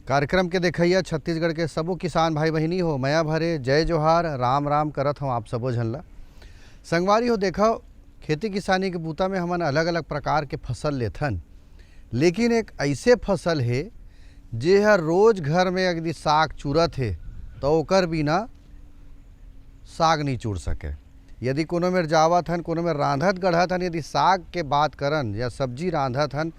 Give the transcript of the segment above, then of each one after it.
कार्यक्रम के देखैया छत्तीसगढ़ के सबो किसान भाई बहिनी हो, मया भरे जय जोहार राम राम करत हूँ आप सबो झन ला। संगवारी हो, देखो खेती किसानी के बूता में हमन अलग अलग प्रकार के फसल लेथन, लेकिन एक ऐसे फसल है जे हर रोज घर में यदि साग चूरत है तो ओकर बिना साग नहीं चूर सके। यदि कोनो में जावत हन, कोनो में रांधत गढ़त हन, यदि साग के बात करन या सब्जी रांधत हन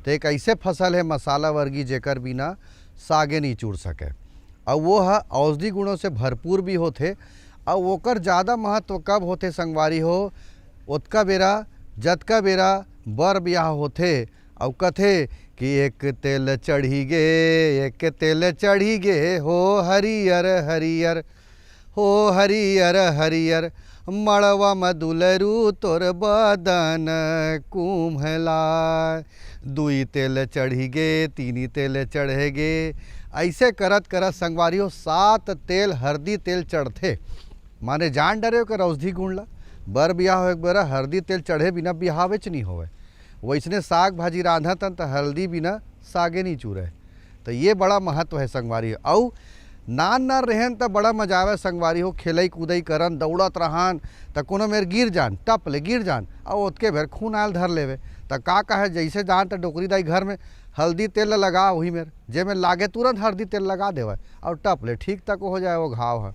तो एक ऐसे फसल है मसाला वर्गी जेकर बिना सागे नहीं चूर सके। और वो है औषधि गुणों से भरपूर भी होते। और ओकर ज़्यादा महत्व कब होते संगवारी हो, ओतका बेरा जतका बेरा बर ब्याह होते और कथे कि एक तेल चढ़ी गे, एक तेल चढ़ी गे हो हरियर हरियर, हो हरियर हरियर मड़वा मदुलरू तोर बदन कुम्हला। दुई तेल चढ़ी गे, तीनी तेल चढ़े गे, ऐसे करत करत संगवारियों 7 तेल हरदी तेल चढ़ते। माने जान डरे कर औषधि गुण ला। बर ब्याह हो एक बार हरदी तेल चढ़े बिना ब्याहवेच नहीं होवे। वैसने साग भाजी रांधतन तो हल्दी बिना सागे नहीं चूरे। तो ये बड़ा महत्व है संगवारी। और नान रहेन तो बड़ा मजा आवे संगवारी हो, खेलई कूदई करन, दौड़त रहन तो कोनो मेर गिर जान, टप ले गिर जान और ओतके भेर खून आयल धर लेवे। तो का कहे जैसे जान तो डोकरी दाई घर में हल्दी तेल लगा, वही मेर जे में लागे तुरंत हल्दी तेल लगा देवे और टप ले ठीक तक हो जाए वो घाव है।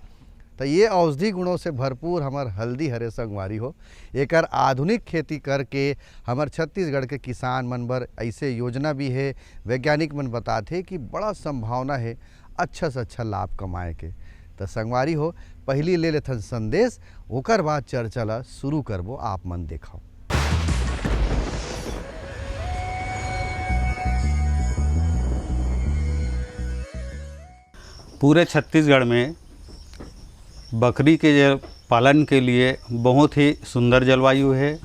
तो ये औषधि गुणों से भरपूर हमार हल्दी हरे संगवारी हो। एकर आधुनिक खेती करके हमार छत्तीसगढ़ के किसान मन बर ऐसे योजना भी है, वैज्ञानिक मन बताते कि बड़ा संभावना है अच्छा से अच्छा लाभ कमाए के। तो संगवारी हो, पहली ले लेथन संदेश, ओकर बाद चर्चा ला शुरू करबो। आप मन देखाओ। पूरे छत्तीसगढ़ में बकरी के पालन के लिए बहुत ही सुंदर जलवायु है।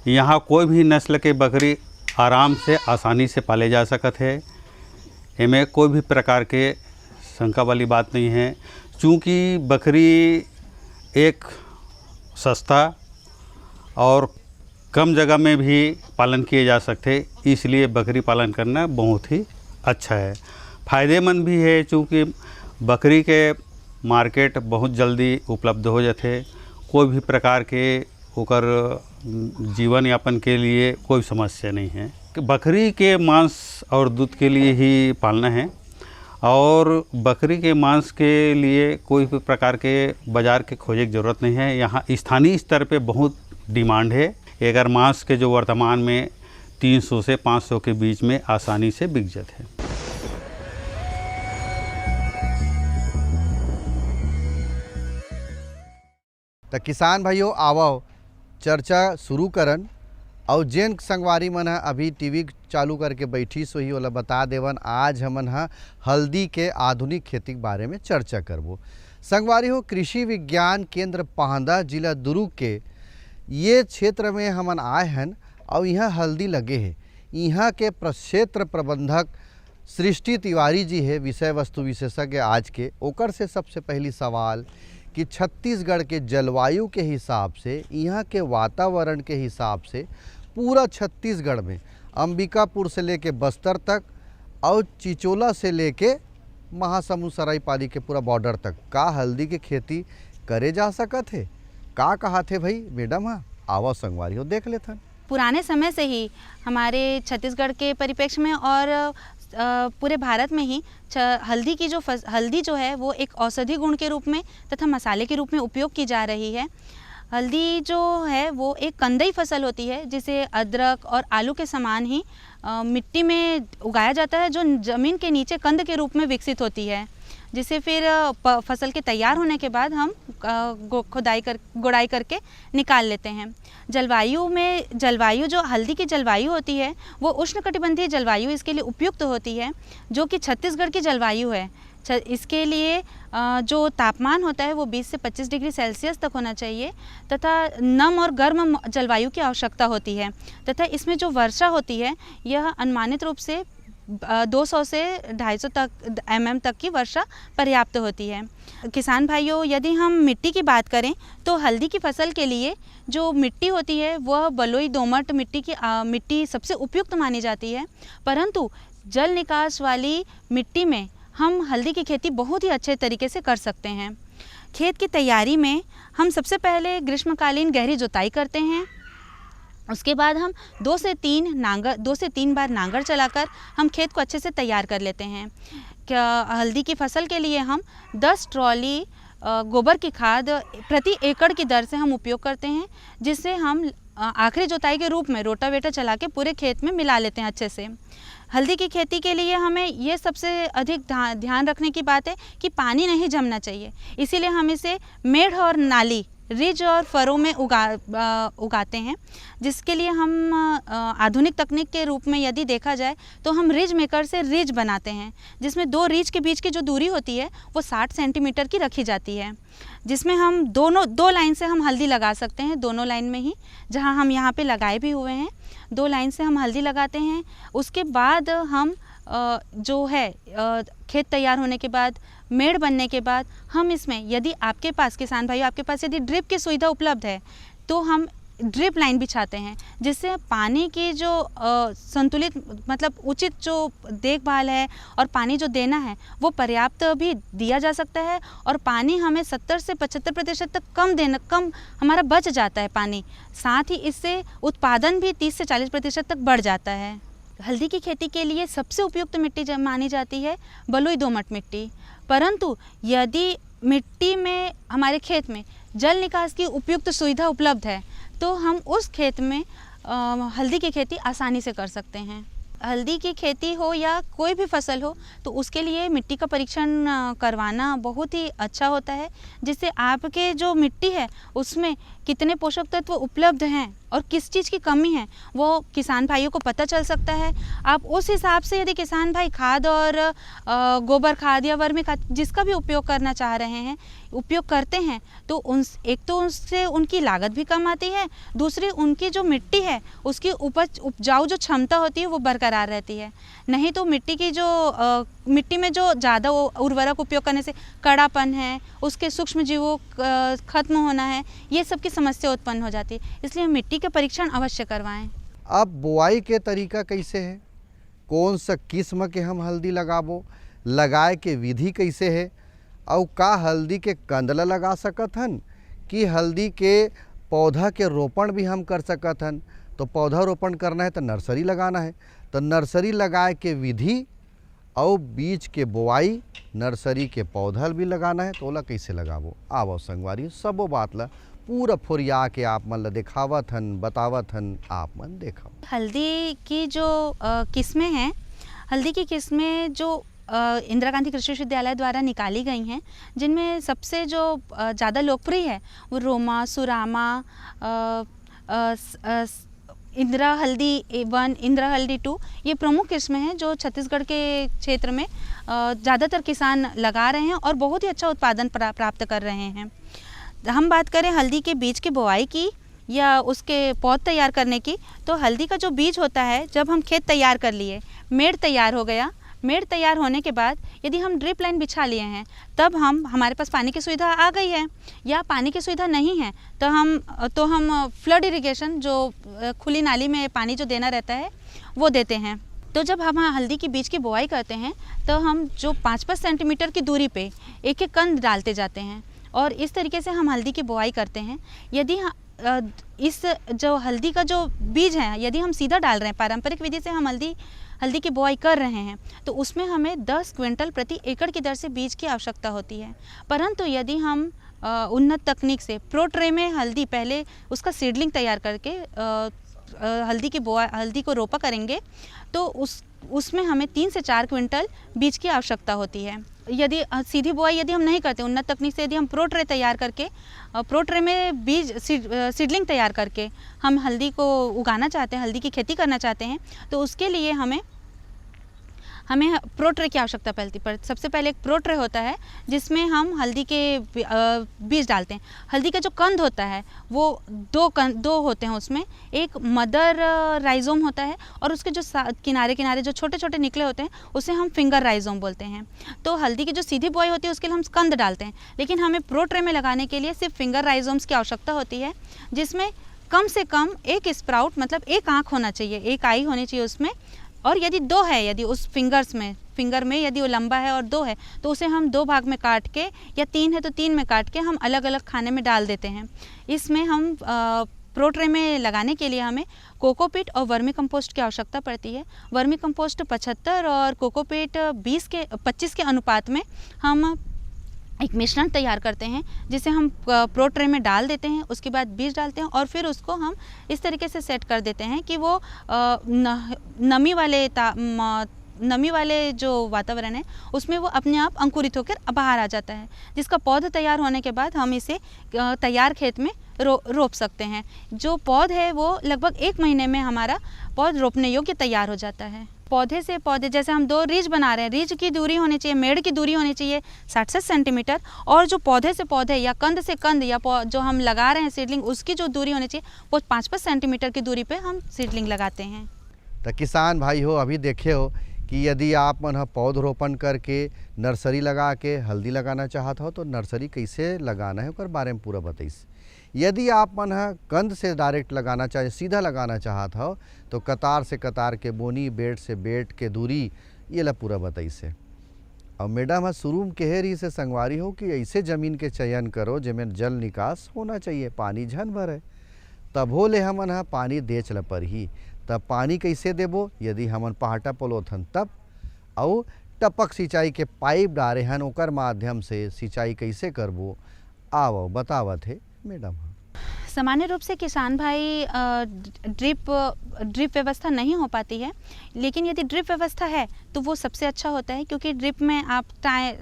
यहाँ कोई भी नस्ल के बकरी आराम से आसानी से पाले जा सकत है। इनमें कोई भी प्रकार के शंका वाली बात नहीं है। चूँकि बकरी एक सस्ता और कम जगह में भी पालन किए जा सकते, इसलिए बकरी पालन करना बहुत ही अच्छा है, फ़ायदेमंद भी है। चूँकि बकरी के मार्केट बहुत जल्दी उपलब्ध हो जाते, कोई भी प्रकार के ओकर जीवन यापन के लिए कोई समस्या नहीं है। बकरी के मांस और दूध के लिए ही पालना है और बकरी के मांस के लिए कोई भी प्रकार के बाज़ार के खोजे की ज़रूरत नहीं है। यहाँ स्थानीय स्तर पे बहुत डिमांड है। अगर मांस के जो वर्तमान में 300 से 500 के बीच में आसानी से बिक जाते हैं। तो किसान भाइयों आवो चर्चा शुरू करन। और जेन संगवारी मन है अभी टीवी चालू करके बैठी सोही वाला बता देवन, आज हमन हा हल्दी के आधुनिक खेती के बारे में चर्चा करबो। संगवारी हो, कृषि विज्ञान केंद्र पाहंदा जिला दुर्ग के ये क्षेत्र में हमन आए हैं और यहाँ हल्दी लगे है। यहाँ के क्षेत्र प्रबंधक सृष्टि तिवारी जी है विषय वस्तु विशेषज्ञ आज के। ओकर से सबसे पहली सवाल कि छत्तीसगढ़ के जलवायु के हिसाब से, यहाँ के वातावरण के हिसाब से पूरा छत्तीसगढ़ में अंबिकापुर से लेके बस्तर तक और चिचोला से लेके महासमुंद सरायपाली के पूरा बॉर्डर तक का हल्दी के खेती करे जा सकत है। का कहा थे भाई मैडम? हाँ आवा संगवारी हो देख लेथन। पुराने समय से ही हमारे छत्तीसगढ़ के परिप्रेक्ष्य में और पूरे भारत में ही हल्दी जो है वो एक औषधि गुण के रूप में तथा मसाले के रूप में उपयोग की जा रही है। हल्दी जो है वो एक कंदई फसल होती है जिसे अदरक और आलू के समान ही मिट्टी में उगाया जाता है, जो ज़मीन के नीचे कंद के रूप में विकसित होती है, जिसे फिर फसल के तैयार होने के बाद हम गुड़ाई करके निकाल लेते हैं। जलवायु जो हल्दी की जलवायु होती है वो उष्णकटिबंधीय जलवायु इसके लिए उपयुक्त होती है, जो कि छत्तीसगढ़ की जलवायु है। इसके लिए जो तापमान होता है वो 20 से 25 डिग्री सेल्सियस तक होना चाहिए तथा नम और गर्म जलवायु की आवश्यकता होती है तथा इसमें जो वर्षा होती है यह अनुमानित रूप से 200 से 250 तक mm तक की वर्षा पर्याप्त होती है। किसान भाइयों, यदि हम मिट्टी की बात करें तो हल्दी की फसल के लिए जो मिट्टी होती है वह बलुई दोमट मिट्टी सबसे उपयुक्त मानी जाती है, परंतु जल निकास वाली मिट्टी में हम हल्दी की खेती बहुत ही अच्छे तरीके से कर सकते हैं। खेत की तैयारी में हम सबसे पहले ग्रीष्मकालीन गहरी जुताई करते हैं। उसके बाद हम 2 से 3 बार नांगर चलाकर हम खेत को अच्छे से तैयार कर लेते हैं। हल्दी की फसल के लिए हम 10 ट्रॉली गोबर की खाद प्रति एकड़ की दर से हम उपयोग करते हैं, जिससे हम आखिरी जुताई के रूप में रोटावेटर चला के पूरे खेत में मिला लेते हैं अच्छे से। हल्दी की खेती के लिए हमें ये सबसे अधिक ध्यान रखने की बात है कि पानी नहीं जमना चाहिए, इसीलिए हम इसे मेढ़ और नाली, रिज और फरों में उगाते हैं, जिसके लिए हम आधुनिक तकनीक के रूप में यदि देखा जाए तो हम रिज मेकर से रिज बनाते हैं, जिसमें 2 रिज के बीच की जो दूरी होती है वो 60 सेंटीमीटर की रखी जाती है, जिसमें हम 2 लाइन से हम हल्दी लगा सकते हैं, दोनों लाइन में ही, जहां हम यहाँ पे लगाए भी हुए हैं। 2 लाइन से हम हल्दी लगाते हैं। उसके बाद हम जो है खेत तैयार होने के बाद, मेड़ बनने के बाद हम इसमें, यदि आपके पास, किसान भाइयों, आपके पास यदि ड्रिप की सुविधा उपलब्ध है तो हम ड्रिप लाइन बिछाते हैं, जिससे पानी की जो संतुलित मतलब उचित जो देखभाल है और पानी जो देना है वो पर्याप्त भी दिया जा सकता है, और पानी हमें 70 से 75% तक कम हमारा बच जाता है पानी। साथ ही इससे उत्पादन भी 30 से 40% तक बढ़ जाता है। हल्दी की खेती के लिए सबसे उपयुक्त मिट्टी मानी जाती है बलुई दोमट मिट्टी, परंतु यदि मिट्टी में, हमारे खेत में जल निकास की उपयुक्त सुविधा उपलब्ध है तो हम उस खेत में हल्दी की खेती आसानी से कर सकते हैं। हल्दी की खेती हो या कोई भी फसल हो तो उसके लिए मिट्टी का परीक्षण करवाना बहुत ही अच्छा होता है, जिससे आपके जो मिट्टी है उसमें कितने पोषक तत्व उपलब्ध हैं और किस चीज़ की कमी है वो किसान भाइयों को पता चल सकता है। आप उस हिसाब से यदि किसान भाई खाद और गोबर खाद या वर्मी खाद जिसका भी उपयोग करना चाह रहे हैं, उपयोग करते हैं, तो एक तो उससे उनकी लागत भी कम आती है, दूसरी उनकी जो मिट्टी है उसकी उपजाऊ जो क्षमता होती है वो बरकरार रहती है। नहीं तो मिट्टी की जो मिट्टी में जो ज़्यादा उर्वरक उपयोग करने से कड़ापन है, उसके सूक्ष्म जीवों खत्म होना है, ये सब की समस्या उत्पन्न हो जाती है। इसलिए मिट्टी के परीक्षण अवश्य करवाएं। अब बुआई के तरीका कैसे है, कौन सा किस्म के हम हल्दी लगाबो, लगाए के विधि कैसे है, और का हल्दी के कंदला लगा सकत हन कि हल्दी के पौधा के रोपण भी हम कर सकत हन। तो पौधा रोपण करना है तो नर्सरी लगाना है, तो नर्सरी लगाए के विधि और बीज के बोआई, नर्सरी के पौधा भी लगाना है तो ओला कैसे लगाबो। आवो संगवारी सबो बात ला पूरा फुरिया के आप मन ला दिखावत हन, बतावत हन, आप मन देखो। हल्दी की जो किस्में हैं, हल्दी की किस्में जो इंदिरा गांधी कृषि विश्वविद्यालय द्वारा निकाली गई हैं, जिनमें सबसे जो ज़्यादा लोकप्रिय है वो रोमा, सुरामा, इंदिरा हल्दी 1, इंदिरा हल्दी 2, ये प्रमुख किस्में हैं जो छत्तीसगढ़ के क्षेत्र में ज़्यादातर किसान लगा रहे हैं और बहुत ही अच्छा उत्पादन प्राप्त कर रहे हैं। हम बात करें हल्दी के बीज की बुआई की या उसके पौध तैयार करने की, तो हल्दी का जो बीज होता है, जब हम खेत तैयार कर लिए, मेड़ तैयार हो गया, मेड़ तैयार होने के बाद यदि हम ड्रिप लाइन बिछा लिए हैं, तब हमारे पास पानी की सुविधा आ गई है, या पानी की सुविधा नहीं है तो हम फ्लड इरिगेशन, जो खुली नाली में पानी जो देना रहता है वो देते हैं। तो जब हम हल्दी की बीज की बुआई करते हैं तो हम जो 5-5 सेंटीमीटर की दूरी पे एक कंद डालते जाते हैं, और इस तरीके से हम हल्दी की बुआई करते हैं। यदि इस जो हल्दी का जो बीज है यदि हम सीधा डाल रहे हैं, पारंपरिक विधि से हम हल्दी की बुआई कर रहे हैं, तो उसमें हमें 10 क्विंटल प्रति एकड़ की दर से बीज की आवश्यकता होती है। परंतु यदि हम उन्नत तकनीक से प्रो ट्रे में हल्दी, पहले उसका सीडलिंग तैयार करके हल्दी को रोपा करेंगे, तो उसमें हमें 3 से 4 क्विंटल बीज की आवश्यकता होती है। यदि सीधी बुआई यदि हम नहीं करते, उन्नत तकनीक से यदि हम प्रो ट्रे तैयार करके, प्रो ट्रे में बीज सीडलिंग तैयार करके हम हल्दी को उगाना चाहते हैं, हल्दी की खेती करना चाहते हैं, तो उसके लिए हमें प्रो ट्रे की आवश्यकता पड़ती है। सबसे पहले एक प्रो ट्रे होता है जिसमें हम हल्दी के बीज डालते हैं। हल्दी का जो कंद होता है वो दो होते हैं, उसमें एक मदर राइजोम होता है और उसके जो किनारे किनारे जो छोटे छोटे निकले होते हैं उसे हम फिंगर राइजोम बोलते हैं। तो हल्दी की जो सीधी बुआई होती है उसके लिए हम कंद डालते हैं, लेकिन हमें प्रो ट्रे में लगाने के लिए सिर्फ फिंगर राइजोम्स की आवश्यकता होती है, जिसमें कम से कम एक स्प्राउट, मतलब एक आँख होना चाहिए, एक आई होनी चाहिए उसमें, और यदि 2 है, यदि उस फिंगर्स में फिंगर में, यदि वो लंबा है और 2 है तो उसे हम 2 भाग में काट के, या 3 है तो 3 में काट के हम अलग अलग खाने में डाल देते हैं। इसमें हम प्रो ट्रे में लगाने के लिए हमें कोकोपीट और वर्मी कंपोस्ट की आवश्यकता पड़ती है। वर्मी कंपोस्ट 75 और कोकोपीट 25 के अनुपात में हम एक मिश्रण तैयार करते हैं, जिसे हम प्रो ट्रे में डाल देते हैं। उसके बाद बीज डालते हैं और फिर उसको हम इस तरीके से सेट कर देते हैं कि वो नमी वाले जो वातावरण है उसमें वो अपने आप अंकुरित होकर बाहर आ जाता है, जिसका पौधा तैयार होने के बाद हम इसे तैयार खेत में रोप सकते हैं। जो पौध है वो लगभग 1 महीने में हमारा पौध रोपने योग्य तैयार हो जाता है। पौधे से पौधे, जैसे हम 2 रीज बना रहे हैं, रीज की दूरी होनी चाहिए, मेड़ की दूरी होनी चाहिए 60 सेंटीमीटर, और जो पौधे से पौधे या कंद से कंद या जो हम लगा रहे हैं सीडलिंग, उसकी जो दूरी होनी चाहिए वो 5-5 सेंटीमीटर की दूरी पे हम सीडलिंग लगाते हैं। तो किसान भाई हो, अभी देखे हो कि यदि आप मन पौधरोपण करके नर्सरी लगा के हल्दी लगाना चाहत हो तो नर्सरी कैसे लगाना है उसके बारे में पूरा बताइस। यदि आप मन कंद से डायरेक्ट लगाना चाहे, सीधा लगाना चाहत हो तो कतार से कतार के बोनी, बेड से बेड के दूरी, ये ला पूरा बताइसे। और मैडम शुरू में कहे रही से संगवारी हो कि ऐसे ज़मीन के चयन करो जिसमें जल निकास होना चाहिए, पानी झन भरे, तब हो ले हमन पानी दे चल पर ही। तब पानी कैसे देबो, यदि हमन पहाटा पलोथन तब, और टपक सिंचाई के पाइप डारे हन ओकर माध्यम से सिंचाई कैसे करबो, आओ बतावत है मैडम। सामान्य रूप से किसान भाई ड्रिप व्यवस्था नहीं हो पाती है, लेकिन यदि ड्रिप व्यवस्था है तो वो सबसे अच्छा होता है, क्योंकि ड्रिप में आप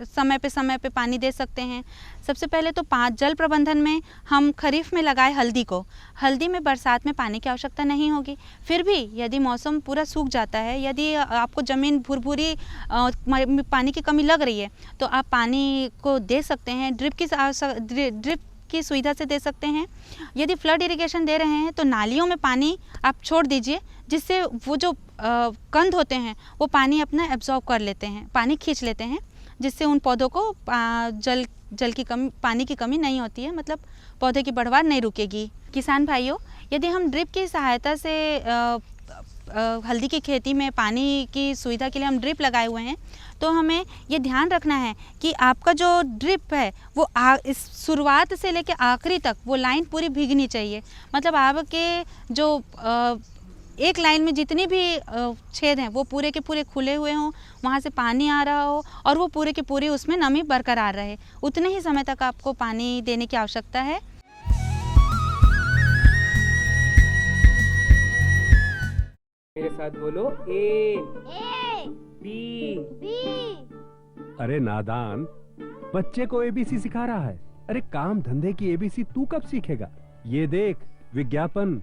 समय पे पानी दे सकते हैं। सबसे पहले तो जल प्रबंधन में हम खरीफ में लगाए हल्दी में बरसात में पानी की आवश्यकता नहीं होगी। फिर भी यदि मौसम पूरा सूख जाता है, यदि आपको ज़मीन भुरभुरी पानी की कमी लग रही है तो आप पानी को दे सकते हैं, ड्रिप की सुविधा से दे सकते हैं। यदि फ्लड इरिगेशन दे रहे हैं तो नालियों में पानी आप छोड़ दीजिए, जिससे वो जो कंद होते हैं वो पानी अपना एब्जॉर्ब कर लेते हैं, पानी खींच लेते हैं, जिससे उन पौधों को पानी की कमी नहीं होती है, मतलब पौधे की बढ़वार नहीं रुकेगी। किसान भाइयों, यदि हम ड्रिप की सहायता से हल्दी की खेती में पानी की सुविधा के लिए हम ड्रिप लगाए हुए हैं, तो हमें ये ध्यान रखना है कि आपका जो ड्रिप है वो इस शुरुआत से लेकर आखिरी तक वो लाइन पूरी भीगनी चाहिए। मतलब आपके जो एक लाइन में जितनी भी छेद हैं वो पूरे के पूरे खुले हुए हों, वहाँ से पानी आ रहा हो और वो पूरे के पूरे उसमें नमी बरकरार रहे। उतने ही समय तक आपको पानी देने की आवश्यकता है। मेरे साथ बोलो ए बी। अरे नादान, बच्चे को एबीसी सिखा रहा है। अरे काम धंधे की एबीसी तू कब सीखेगा? ये देख विज्ञापन।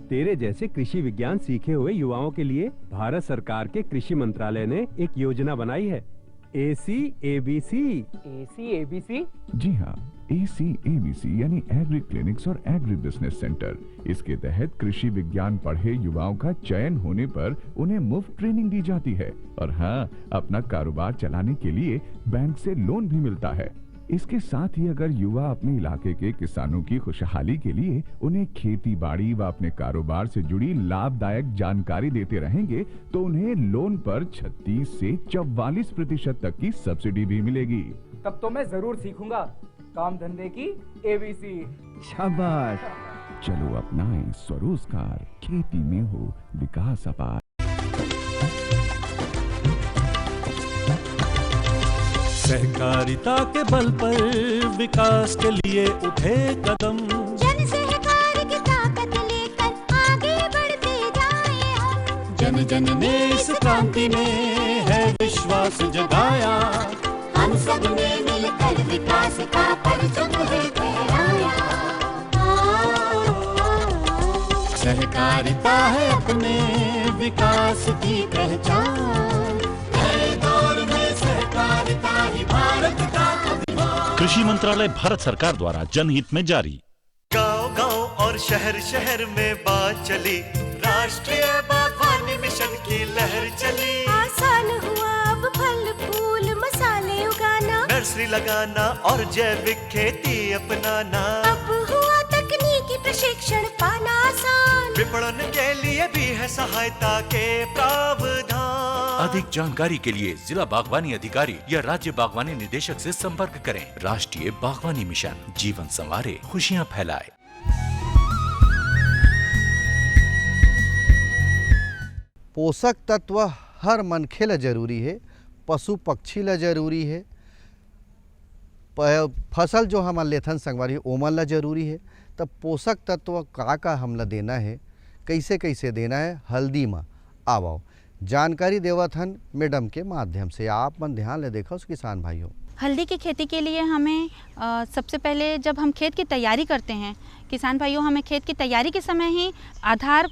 तेरे जैसे कृषि विज्ञान सीखे हुए युवाओं के लिए भारत सरकार के कृषि मंत्रालय ने एक योजना बनाई है, ACABC। ACABC? जी हाँ, ACABC यानी एग्री क्लिनिक्स और एग्री बिजनेस सेंटर। इसके तहत कृषि विज्ञान पढ़े युवाओं का चयन होने पर उन्हें मुफ्त ट्रेनिंग दी जाती है और हाँ, अपना कारोबार चलाने के लिए बैंक से लोन भी मिलता है। इसके साथ ही अगर युवा अपने इलाके के किसानों की खुशहाली के लिए उन्हें खेती बाड़ी व अपने कारोबार से जुड़ी लाभदायक जानकारी देते रहेंगे तो उन्हें लोन पर 36 से 44% तक की सब्सिडी भी मिलेगी। तब तो मैं जरूर सीखूंगा काम धंधे की ABC। शाबाश, चलो अपनाएं स्वरोजगार, खेती में हो विकास अपार। सहकारिता के बल पर विकास के लिए उठे कदम, जन सहकार की ताकत लेकर आगे बढ़ते जाएं हम। जन जन ने इस क्रांति में है विश्वास जगाया, हम सब ने मिलकर विकास का परचम है फहराया। सहकारिता है अपने विकास की पहचान, नए दौर में सहकारिता ही भारत का अभिमान। कृषि मंत्रालय भारत सरकार द्वारा जनहित में जारी। गांव-गांव और शहर शहर में बात चली, राष्ट्रीय बागवानी मिशन की लहर चली। आसान हुआ अब फल फूल मसाले उगाना, नर्सरी लगाना और जैविक खेती अपनाना। अब हुआ तकनीकी प्रशिक्षण पाना आसान, विपणन के लिए भी है सहायता के प्रावधान। अधिक जानकारी के लिए जिला बागवानी अधिकारी या राज्य बागवानी निदेशक से संपर्क करें। राष्ट्रीय बागवानी मिशन, जीवन संवारे, खुशियाँ फैलाए। पोषक तत्व हर मनखे ला जरूरी है, पशु पक्षी ला जरूरी है, फसल जो हमन लेथन संगवारी ओमन ला जरूरी है। तब पोषक तत्व का हमला देना है, कैसे कैसे देना है, हल्दी में आवो जानकारी देवत हन मैडम के माध्यम से। आप मन ध्यान ले देखो किसान भाइयों। हल्दी की खेती के लिए हमें सबसे पहले जब हम खेत की तैयारी करते हैं किसान भाइयों, हमें खेत की तैयारी के समय ही आधार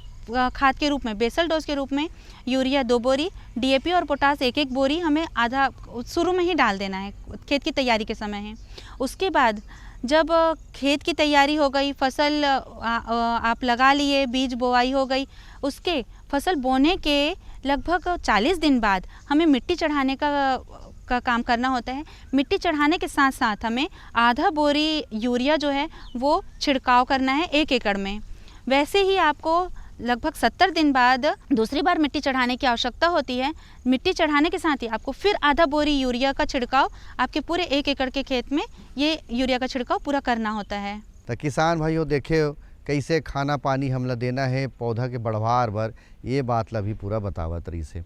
खाद के रूप में, बेसल डोज के रूप में यूरिया 2 बोरी, DAP और पोटास 1-1 बोरी हमें आधा शुरू में ही डाल देना है खेत की तैयारी के समय ही। उसके बाद जब खेत की तैयारी हो गई, फसल आप लगा लिए, बीज बोआई हो गई, उसके फसल बोने के लगभग 40 दिन बाद हमें मिट्टी चढ़ाने का काम करना होता है। मिट्टी चढ़ाने के साथ साथ हमें आधा बोरी यूरिया जो है वो छिड़काव करना है 1 एकड़ में। वैसे ही आपको लगभग 70 दिन बाद दूसरी बार मिट्टी चढ़ाने की आवश्यकता होती है। मिट्टी चढ़ाने के साथ ही आपको फिर आधा बोरी यूरिया का छिड़काव आपके पूरे 1 एकड़ के खेत में ये यूरिया का छिड़काव पूरा करना होता है। तो किसान भाइयों देखे कैसे खाना पानी हमला देना है पौधा के बढ़वार बर, ये बात ला भी पूरा बतावत रही से।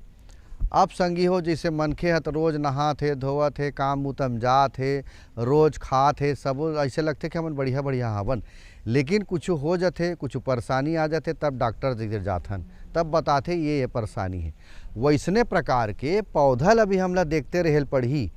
अब संगी हो जैसे मनखे है तो रोज नहात है, धोवत है, काम मुतम जात है, रोज खात है, सब ऐसे लगते कि हमन बढ़िया बढ़िया हवन, लेकिन कुछ हो जाते, कुछ परेशानी आ जाते, तब डॉक्टर दिखे जाथन, तब बताते ये परेशानी है। वैसने प्रकार के पौधा ला भी हमला देखते रहेल पड़ी,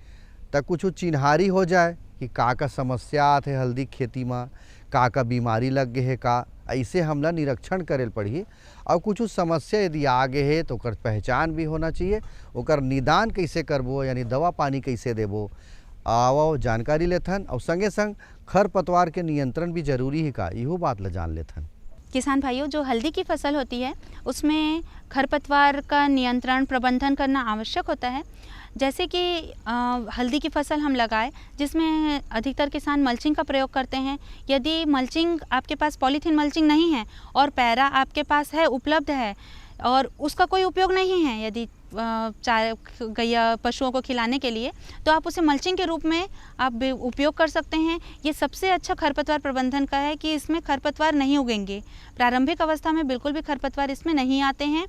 तब कुछ चिन्हारी हो जाए कि का समस्या आते हल्दी खेती में, का बीमारी लग गए है, का ऐसे हमला निरीक्षण करेल पड़ी। और कुछ समस्या यदि आगे है तो ओकर पहचान भी होना चाहिए, ओकर निदान कैसे करबो यानी दवा पानी कैसे देबो, आओ जानकारी लेथन। और संगे संग खरपतवार के नियंत्रण भी जरूरी है का, इहो बात ला जान लेथन। किसान भाइयों, जो हल्दी की फसल होती है उसमें खरपतवार का नियंत्रण प्रबंधन करना आवश्यक होता है। जैसे कि हल्दी की फसल हम लगाए जिसमें अधिकतर किसान मल्चिंग का प्रयोग करते हैं। यदि मल्चिंग आपके पास पॉलीथीन मल्चिंग नहीं है और पैरा आपके पास है, उपलब्ध है और उसका कोई उपयोग नहीं है, यदि चारे गैया पशुओं को खिलाने के लिए, तो आप उसे मल्चिंग के रूप में आप उपयोग कर सकते हैं। ये सबसे अच्छा खरपतवार प्रबंधन का है कि इसमें खरपतवार नहीं उगेंगे। प्रारंभिक अवस्था में बिल्कुल भी खरपतवार इसमें नहीं आते हैं।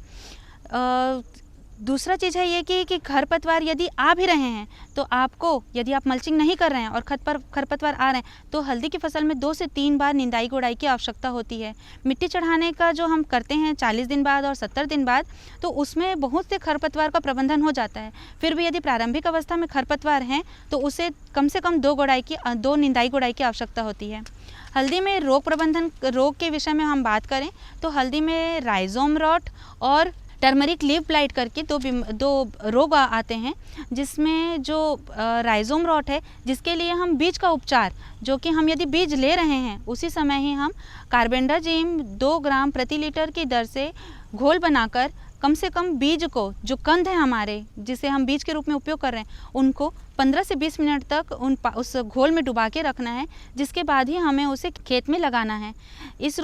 दूसरा चीज़ है ये कि खरपतवार यदि आ भी रहे हैं तो आपको, यदि आप मल्चिंग नहीं कर रहे हैं और खरपतवार आ रहे हैं तो हल्दी की फसल में 2 से 3 बार निंदाई गुड़ाई की आवश्यकता होती है। मिट्टी चढ़ाने का जो हम करते हैं 40 दिन बाद और 70 दिन बाद, तो उसमें बहुत से खरपतवार का प्रबंधन हो जाता है। फिर भी यदि प्रारंभिक अवस्था में खरपतवार हैं तो उसे कम से कम 2 निंदाई गुड़ाई की आवश्यकता होती है। हल्दी में रोग के विषय में हम बात करें तो हल्दी में राइजोम रॉट और टर्मरिक लीफ ब्लाइट करके दो रोग आते हैं, जिसमें जो राइजोम रॉट है जिसके लिए हम बीज का उपचार, जो कि हम यदि बीज ले रहे हैं उसी समय ही हम कार्बेंडाजिम 2 ग्राम प्रति लीटर की दर से घोल बनाकर कम से कम बीज को, जो कंद है हमारे जिसे हम बीज के रूप में उपयोग कर रहे हैं, उनको 15 से 20 मिनट तक उस घोल में डुबा के रखना है, जिसके बाद ही हमें उसे खेत में लगाना है। इस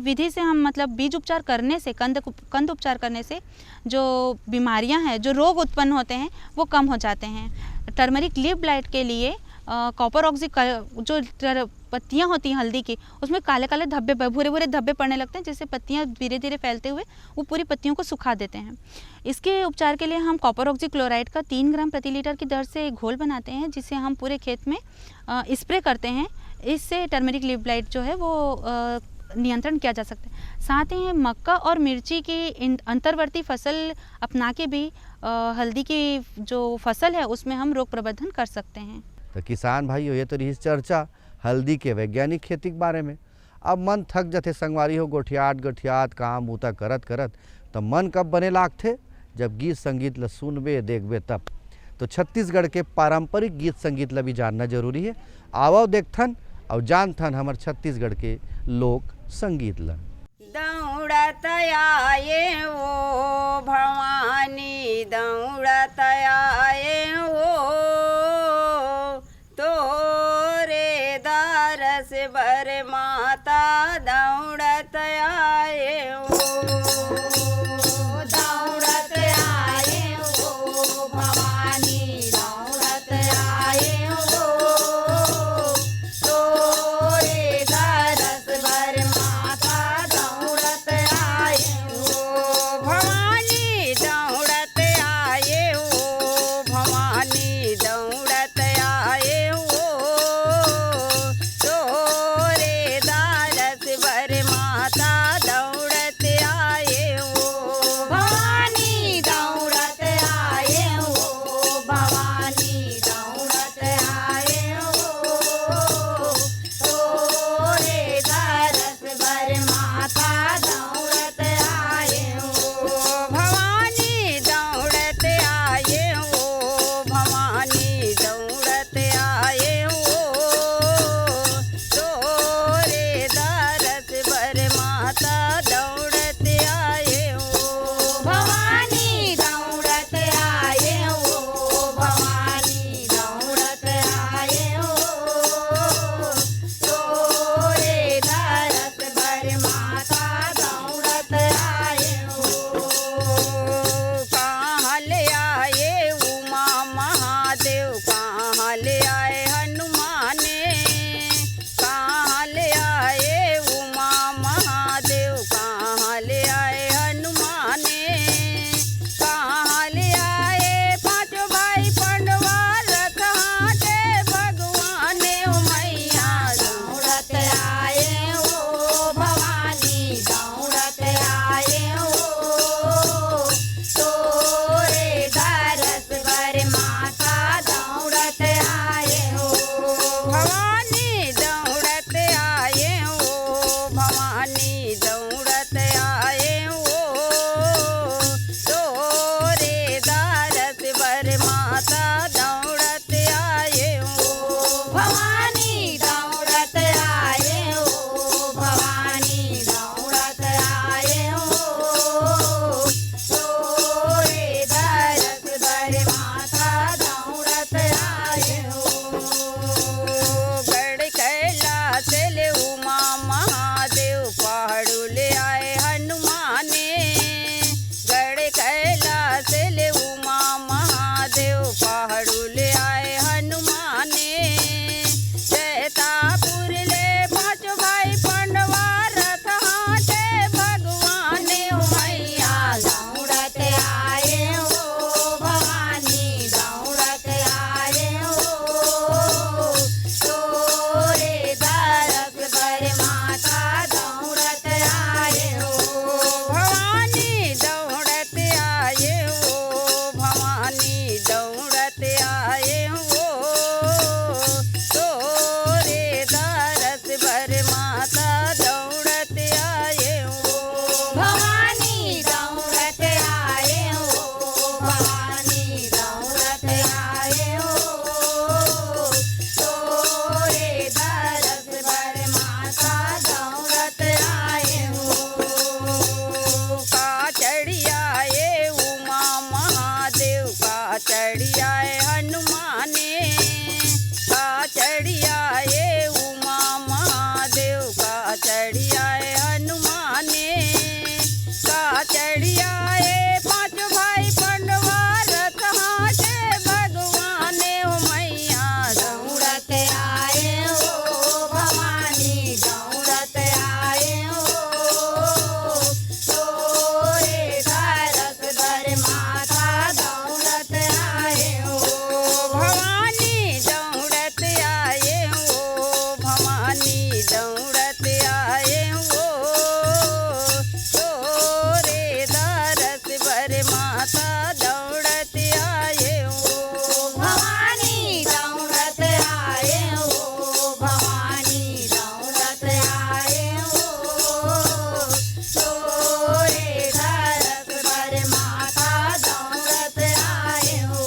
विधि से हम मतलब बीज उपचार करने से, कंद उपचार करने से जो बीमारियां हैं, जो रोग उत्पन्न होते हैं वो कम हो जाते हैं। टर्मरिक लीफ ब्लाइट के लिए कॉपर ऑक्सी जो पत्तियां होती हैं हल्दी की, उसमें काले काले धब्बे, भूरे भूरे धब्बे पड़ने लगते हैं, जिससे पत्तियां धीरे धीरे फैलते हुए वो पूरी पत्तियों को सुखा देते हैं। इसके उपचार के लिए हम कॉपर ऑक्सी क्लोराइड का 3 ग्राम प्रति लीटर की दर से घोल बनाते हैं, जिसे हम पूरे खेत में स्प्रे करते हैं। इससे टर्मरिक लीफ ब्लाइट जो है वो नियंत्रण किया जा सकता है। साथ ही मक्का और मिर्ची की अंतर्वर्ती फसल अपना के भी हल्दी की जो फसल है उसमें हम रोग प्रबंधन कर सकते हैं। तो किसान भाइयों, ये तो रही चर्चा हल्दी के वैज्ञानिक खेती के बारे में। अब मन थक जाते संगवारी हो गोठियात काम बूता करत तो मन कब बने लागते, जब गीत संगीत ला सुनबे देखबे तब। तो छत्तीसगढ़ के पारंपरिक गीत संगीत ला भी जानना जरूरी है। आवो देखथन और जानथन हमार छत्तीसगढ़ के लोक संगीत ला। दौड़त आए वो भवानी, दौड़त आए वो तोरे दारस बर माता, दौड़त आए वो दौड़त चढ़ी आए हनुमाने का चढ़ी आए पांच भाई पंडवा रथ हाथे भगवाने ओ मैया दौड़त आए ओ भवानी दौड़त आए ओ तोरे दरस बर माता दौड़त आए ओ भवानी दौड़त आए ओ भवानी दौड़त आए ओ तोरे दरस बर माता दौड़त आए ओ भवानी दौड़त आए ओ भवानी दौड़त आए ओ तोरे दरस बर माता दौड़त आए ओ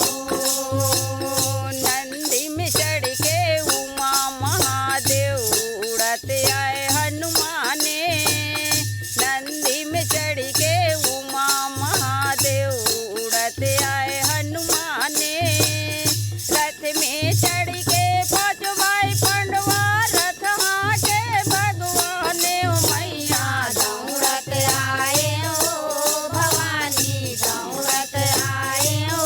नंदी में चढ़ के उमा महादेव उड़त आए हनुमाने नंदी में चढ़ के उमा महादेव उड़त आए हनुमाने रथ में चढ़ के पांच भाई पंडवा रथ हाथे भगवाने ओ मैया दौड़त आए ओ भवानी दौड़त आए ओ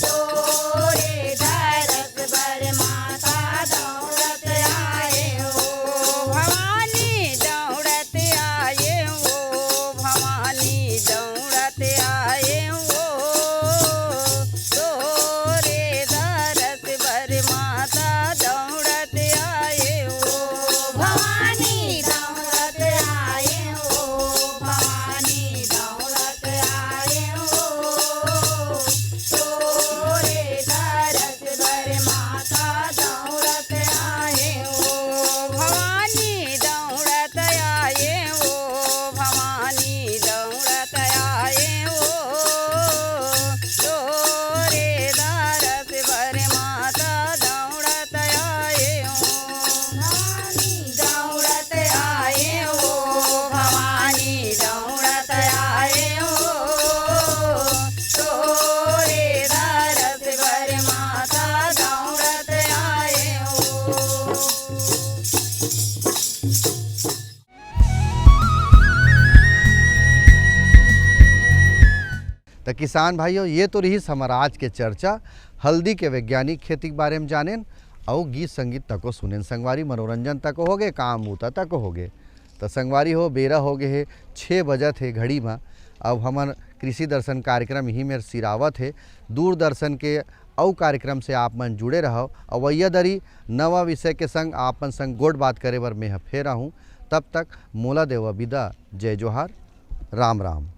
तोरे दरस बर माता दौड़त आए ओ भवानी दौड़त आए ओ भवानी दौड़त आए ओ तोरे दरस बर माता दौड़त आए ओ भवानी दौड़त आए ओ भवानी दौड़त आए ओ तोरे दरस बर माता दौड़त आए ओ भवानी दौड़त आए ओ भवानी दौड़त आए ओ तोरे दरस बर माता दौड़त आए ओ भवानी दौड़त आए ओ भवानी दौड़त आए ओ तोरे दरस बर माता दौड़त आए ओ तो किसान भाइयों, ये तो रही समाराज के चर्चा हल्दी के वैज्ञानिक खेती के बारे में जानेन और गीत संगीत तको सुनेन। संगवारी मनोरंजन तक हो गए, काम ऊता तक हो गए। तो संगवारी हो बेरा हो गए है 6 बजत है घड़ी में। अब हमन कृषि दर्शन कार्यक्रम ही मेरे सिरावत है। दूरदर्शन के औ कार्यक्रम से आप मन जुड़े रहो और वैया दरी नवा विषय के संग आप मन संग गोड़ बात करे बर मैं फेर हूँ। तब तक मोला देवा विदा। जय जोहार, राम राम।